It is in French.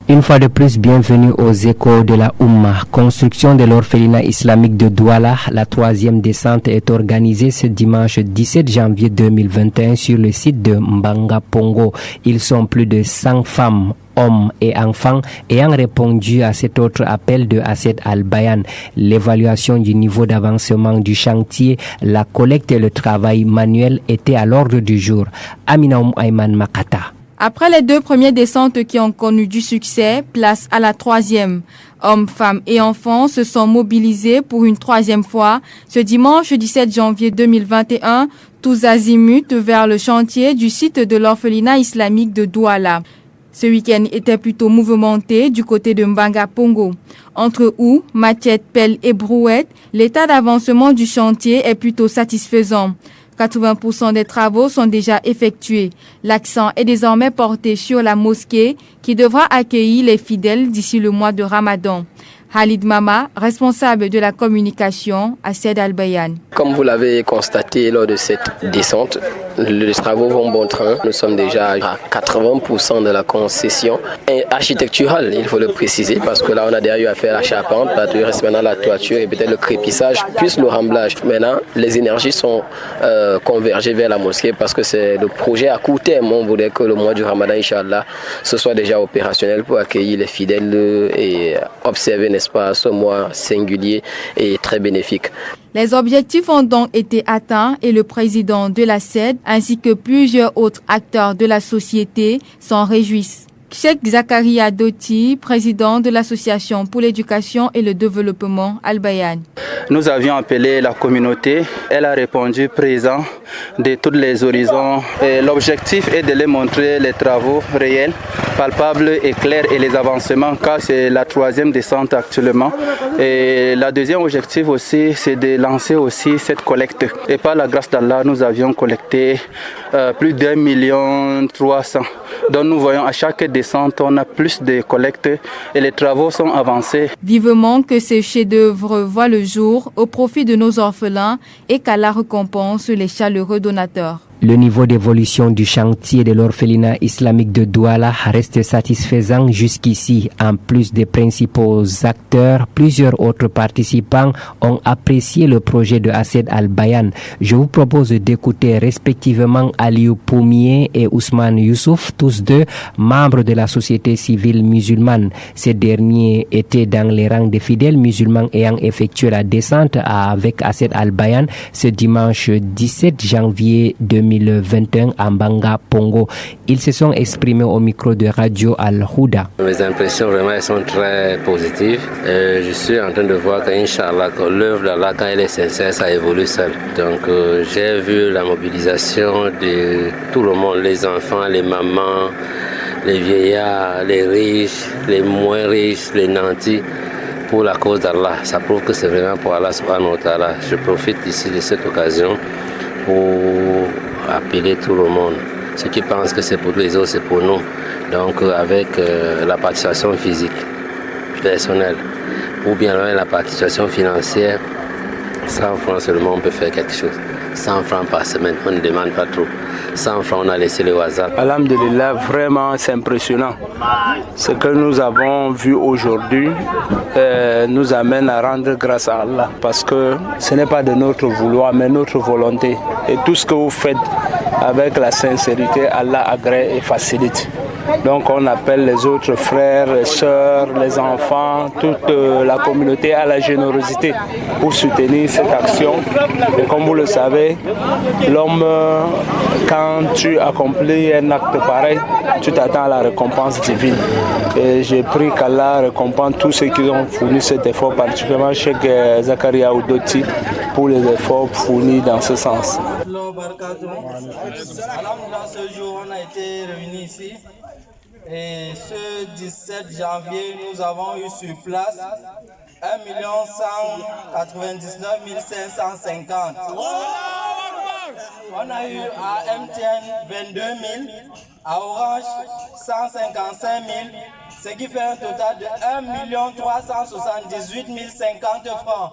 Une fois de plus, bienvenue aux échos de la Oumma. Construction de l'orphelinat islamique de Douala, la troisième descente est organisée ce dimanche 17 janvier 2021 sur le site de Mbanga Pongo. Ils sont plus de 100 femmes, hommes et enfants ayant répondu à cet autre appel de Ased Al-Bayan. L'évaluation du niveau d'avancement du chantier, la collecte et le travail manuel étaient à l'ordre du jour. Amina Ayman Makata. Après les deux premières descentes qui ont connu du succès, place à la troisième. Hommes, femmes et enfants se sont mobilisés pour une troisième fois ce dimanche 17 janvier 2021, tous azimuts vers le chantier du site de l'orphelinat islamique de Douala. Ce week-end était plutôt mouvementé du côté de Mbanga Pongo. Entre houes, machettes, pelles et brouettes, l'état d'avancement du chantier est plutôt satisfaisant. 80% des travaux sont déjà effectués. L'accent est désormais porté sur la mosquée qui devra accueillir les fidèles d'ici le mois de Ramadan. Khalid Mama, responsable de la communication à Ased Al-Bayan. Comme vous l'avez constaté lors de cette descente, les travaux vont bon train. Nous sommes déjà à 80% de la concession architecturale, il faut le préciser, parce que là on a déjà eu à faire la charpente, il reste maintenant la toiture et peut-être le crépissage, plus le remblage. Maintenant, les énergies sont convergées vers la mosquée parce que c'est le projet à court terme. On voudrait que le mois du Ramadan, Inch'Allah, ce soit déjà opérationnel pour accueillir les fidèles et observer, n'est-ce pas, ce mois singulier et très bénéfique. Les objectifs ont donc été atteints et le président de la SED ainsi que plusieurs autres acteurs de la société s'en réjouissent. Cheikh Zakaria Doti, président de l'association pour l'éducation et le développement Al-Bayan. Nous avions appelé la communauté, elle a répondu présent de tous les horizons. L'objectif est de les montrer les travaux réels, palpables et clairs et les avancements car c'est la troisième descente actuellement. Et la deuxième objectif aussi c'est de lancer aussi cette collecte. Et par la grâce d'Allah, nous avions collecté plus d'1,3 million. Donc nous voyons à chaque descente, on a plus de collectes et les travaux sont avancés. Vivement que ces chefs-d'œuvre voient le jour au profit de nos orphelins et qu'Allah récompense les chaleureux donateurs. Le niveau d'évolution du chantier de l'orphelinat islamique de Douala reste satisfaisant jusqu'ici. En plus des principaux acteurs, plusieurs autres participants ont apprécié le projet de Ased Al-Bayan. Je vous propose d'écouter respectivement Aliou Poumier et Ousmane Youssouf, tous deux membres de la société civile musulmane. Ces derniers étaient dans les rangs des fidèles musulmans ayant effectué la descente avec Ased Al-Bayan ce dimanche 17 janvier 2021 à Mbanga Pongo. Ils se sont exprimés au micro de Radio Al-Houda. Mes impressions vraiment sont très positives. Je suis en train de voir qu'Inch'Allah, l'œuvre d'Allah, quand elle est sincère, ça évolue seul. Donc j'ai vu la mobilisation de tout le monde, les enfants, les mamans, les vieillards, les riches, les moins riches, les nantis, pour la cause d'Allah. Ça prouve que c'est vraiment pour Allah subhanahu wa ta'ala. Je profite ici de cette occasion pour appeler tout le monde. Ceux qui pensent que c'est pour les autres, c'est pour nous. Donc avec la participation physique, personnelle, ou bien la participation financière, 100 francs seulement, on peut faire quelque chose. 100 francs par semaine, on ne demande pas trop. 100 francs, on a laissé le hasard. Alhamdulillah, vraiment c'est impressionnant. Ce que nous avons vu aujourd'hui nous amène à rendre grâce à Allah. Parce que ce n'est pas de notre vouloir, mais notre volonté. Et tout ce que vous faites avec la sincérité, Allah agrée et facilite. Donc on appelle les autres frères, les sœurs, les enfants, toute la communauté à la générosité pour soutenir cette action. Et comme vous le savez, l'homme, quand tu accomplis un acte pareil, tu t'attends à la récompense divine. Et j'ai pris qu'Allah récompense tous ceux qui ont fourni cet effort, particulièrement Cheikh Zakaria Doti, pour les efforts fournis dans ce sens. Ce jour, on a été réunis ici. Et ce 17 janvier, nous avons eu sur place 1 199 550. On a eu à MTN 22 000, à Orange 155 000, ce qui fait un total de 1 378 050 francs.